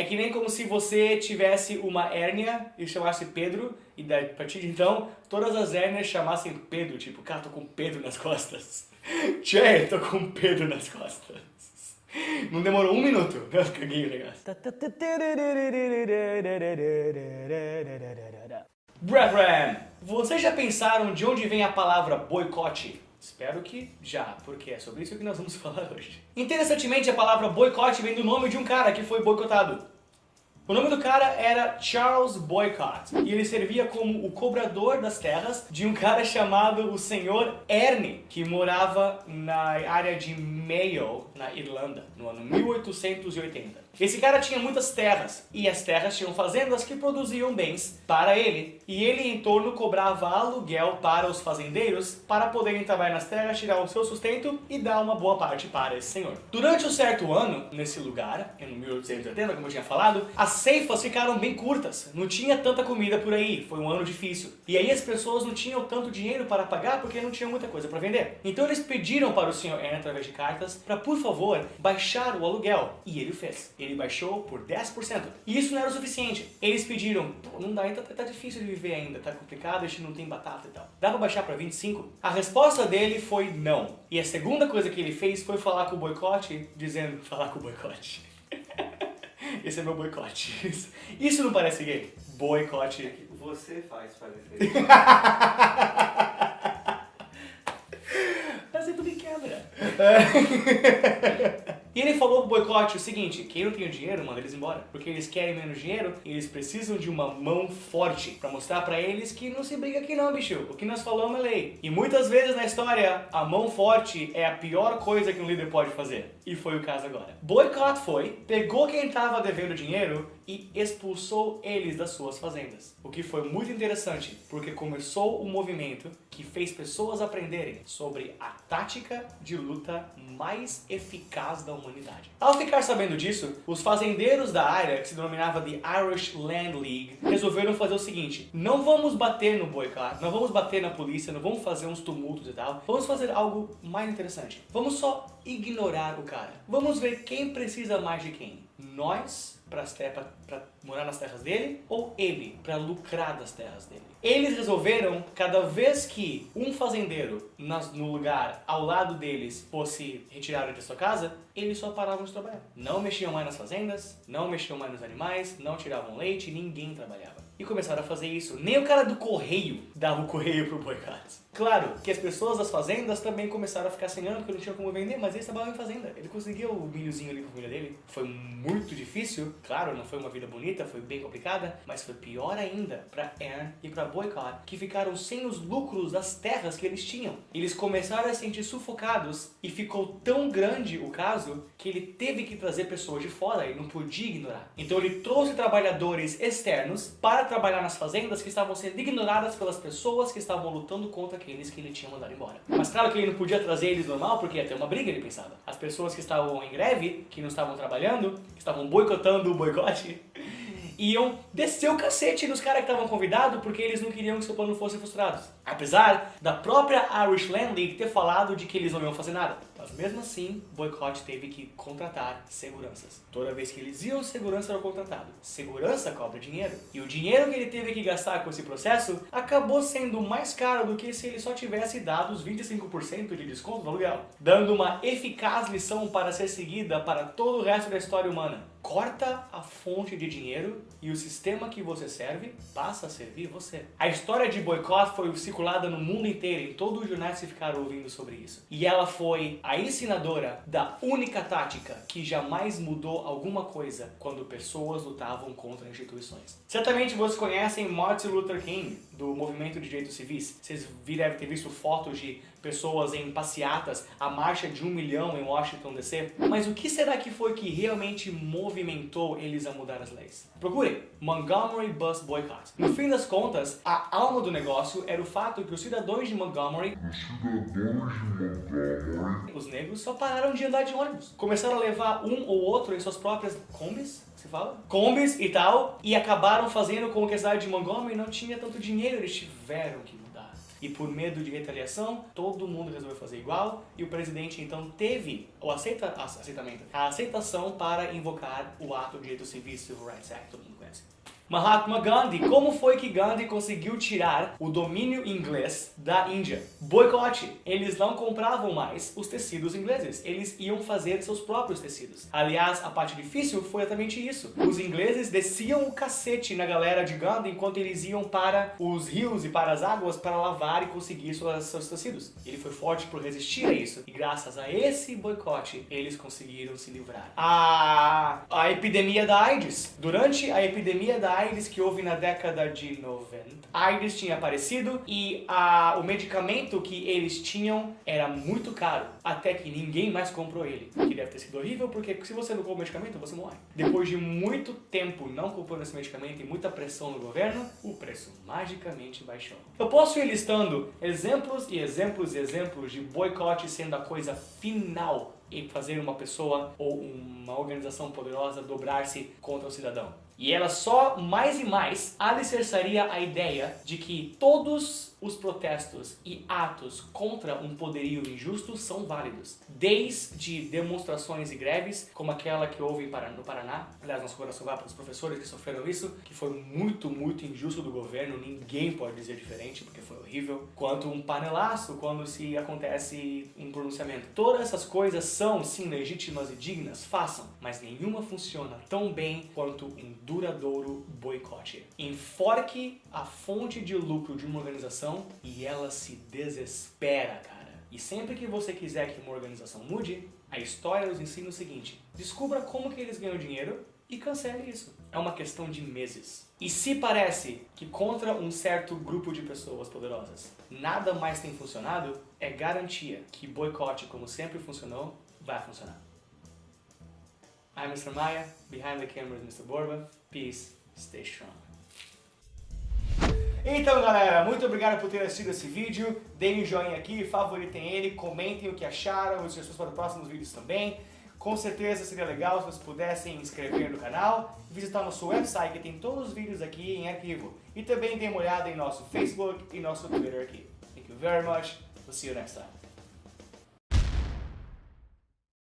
que nem como se você tivesse uma hérnia e chamasse Pedro, e daí, a partir de então, todas as hérnias chamassem Pedro, tipo, cara, tô com Pedro nas costas. Tchê, tô com Pedro nas costas. Não demorou um minuto, eu caguei o negócio. Brethren, vocês já pensaram de onde vem a palavra boicote? Espero que já, porque é sobre isso que nós vamos falar hoje. Interessantemente, a palavra boicote vem do nome de um cara que foi boicotado. O nome do cara era Charles Boycott, e ele servia como o cobrador das terras de um cara chamado o Senhor Ernie, que morava na área de Mayo, na Irlanda, no ano 1880. Esse cara tinha muitas terras, e as terras tinham fazendas que produziam bens para ele, e ele em torno cobrava aluguel para os fazendeiros para poderem trabalhar nas terras, tirar o seu sustento e dar uma boa parte para esse senhor. Durante um certo ano, nesse lugar, em 1880, como eu tinha falado, as ceifas ficaram bem curtas, não tinha tanta comida por aí, foi um ano difícil. E aí as pessoas não tinham tanto dinheiro para pagar porque não tinham muita coisa para vender. Então eles pediram para o Sr. Ernie, através de cartas, para, por favor, baixar o aluguel. E ele fez. Ele baixou por 10%. E isso não era o suficiente. Eles pediram, pô, não dá, tá difícil de viver ainda, tá complicado, a gente não tem batata e tal. Dá pra baixar pra 25%? A resposta dele foi não. E a segunda coisa que ele fez foi falar com o boicote, dizendo, falar com o boicote. Esse é meu boicote. Isso não parece gay? Boicote. Você faz parecer. Mas tudo em quebra. E ele falou pro boicote o seguinte, quem não tem o dinheiro, manda eles embora. Porque eles querem menos dinheiro e eles precisam de uma mão forte pra mostrar pra eles que não se briga aqui não, bicho. O que nós falamos é lei. E muitas vezes na história, a mão forte é a pior coisa que um líder pode fazer. E foi o caso agora. Boycott foi, pegou quem tava devendo dinheiro e expulsou eles das suas fazendas. O que foi muito interessante, porque começou um movimento que fez pessoas aprenderem sobre a tática de luta mais eficaz da humanidade. Ao ficar sabendo disso, os fazendeiros da área, que se denominava The Irish Land League, resolveram fazer o seguinte, não vamos bater no boicote, não vamos bater na polícia, não vamos fazer uns tumultos e tal, vamos fazer algo mais interessante. Vamos só ignorar o cara. Vamos ver quem precisa mais de quem. Nós, pra morar nas terras dele, ou ele, pra lucrar das terras dele. Eles resolveram, cada vez que um fazendeiro no lugar ao lado deles fosse retirado de sua casa, eles só paravam de trabalhar. Não mexiam mais nas fazendas, não mexiam mais nos animais, não tiravam leite, ninguém trabalhava. E começaram a fazer isso. Nem o cara do correio dava o correio pro boicote. Claro que as pessoas das fazendas também começaram a ficar sem grana porque não tinham como vender, mas eles trabalhavam em fazenda. Ele conseguiu o milhozinho ali pra família dele. Foi muito difícil, claro, não foi uma vida bonita, foi bem complicada, mas foi pior ainda pra Ern e pra Boycott, que ficaram sem os lucros das terras que eles tinham. Eles começaram a se sentir sufocados e ficou tão grande o caso que ele teve que trazer pessoas de fora, ele não podia ignorar. Então ele trouxe trabalhadores externos para trabalhar nas fazendas que estavam sendo ignoradas pelas pessoas que estavam lutando contra aqueles que ele tinha mandado embora. Mas claro que ele não podia trazer eles normal, porque ia ter uma briga, ele pensava. As pessoas que estavam em greve, que não estavam trabalhando, que estavam boicotando o boicote, iam descer o cacete nos caras que estavam convidados porque eles não queriam que seu plano fosse frustrado. Apesar da própria Irish Land League ter falado de que eles não iam fazer nada. Mas mesmo assim, Boycott teve que contratar seguranças. Toda vez que eles iam, segurança era contratado. Segurança cobra dinheiro. E o dinheiro que ele teve que gastar com esse processo acabou sendo mais caro do que se ele só tivesse dado os 25% de desconto no aluguel. Dando uma eficaz lição para ser seguida para todo o resto da história humana. Corta a fonte de dinheiro e o sistema que você serve passa a servir você. A história de Boycott foi circulada no mundo inteiro, em todos os jornais se ficaram ouvindo sobre isso. E ela foi a ensinadora da única tática que jamais mudou alguma coisa quando pessoas lutavam contra instituições. Certamente vocês conhecem Martin Luther King, do movimento de direitos civis. Vocês devem ter visto fotos de pessoas em passeatas, a marcha de 1 milhão em Washington DC. Mas o que será que foi que realmente movimentou eles a mudar as leis? Procurem Montgomery Bus Boycott. No fim das contas, a alma do negócio era o fato que os cidadãos de Montgomery, os negros, só pararam de andar de ônibus. Começaram a levar um ou outro em suas próprias combis, se fala? Combis e tal, e acabaram fazendo com que a cidade de Montgomery não tinha tanto dinheiro, eles tiveram que mudar. E por medo de retaliação, todo mundo resolveu fazer igual e o presidente então teve a aceitação para invocar o ato de direitos civis, Civil Rights Act, todo mundo conhece. Mahatma Gandhi. Como foi que Gandhi conseguiu tirar o domínio inglês da Índia? Boicote. Eles não compravam mais os tecidos ingleses. Eles iam fazer seus próprios tecidos. Aliás, a parte difícil foi exatamente isso. Os ingleses desciam o cacete na galera de Gandhi enquanto eles iam para os rios e para as águas para lavar e conseguir seus tecidos. Ele foi forte por resistir a isso. E graças a esse boicote, eles conseguiram se livrar. A epidemia da AIDS. Durante a epidemia da AIDS que houve na década de 90. A AIDS tinha aparecido e o medicamento que eles tinham era muito caro, até que ninguém mais comprou ele. Que deve ter sido horrível, porque se você não compra o medicamento, você morre. Depois de muito tempo não comprando esse medicamento e muita pressão no governo, o preço magicamente baixou. Eu posso ir listando exemplos e exemplos e exemplos de boicote sendo a coisa final e fazer uma pessoa ou uma organização poderosa dobrar-se contra o cidadão. E ela só mais e mais alicerçaria a ideia de que todos os protestos e atos contra um poderio injusto são válidos. Desde demonstrações e greves, como aquela que houve no Paraná. Aliás, nosso coração vai para os professores que sofreram isso, que foi muito, muito injusto do governo. Ninguém pode dizer diferente, porque foi horrível. Quanto um panelaço quando se acontece um pronunciamento. Todas essas coisas são, sim, legítimas e dignas, façam. Mas nenhuma funciona tão bem quanto um duradouro boicote. Enforque a fonte de lucro de uma organização e ela se desespera, cara. E sempre que você quiser que uma organização mude, a história nos ensina o seguinte: descubra como que eles ganham dinheiro e cancele isso. É uma questão de meses. E se parece que contra um certo grupo de pessoas poderosas nada mais tem funcionado, é garantia que boicote, como sempre funcionou, vai funcionar. I'm Mr. Maia, behind the camera is Mr. Borba. Peace, stay strong. Então galera, muito obrigado por ter assistido esse vídeo. Deem um joinha aqui, favoritem ele, comentem o que acharam, os sugestões para os próximos vídeos também. Com certeza seria legal se vocês pudessem inscrever no canal, visitar nosso website que tem todos os vídeos aqui em arquivo. E também dê uma olhada em nosso Facebook e nosso Twitter aqui. Thank you very much. We'll see you next time.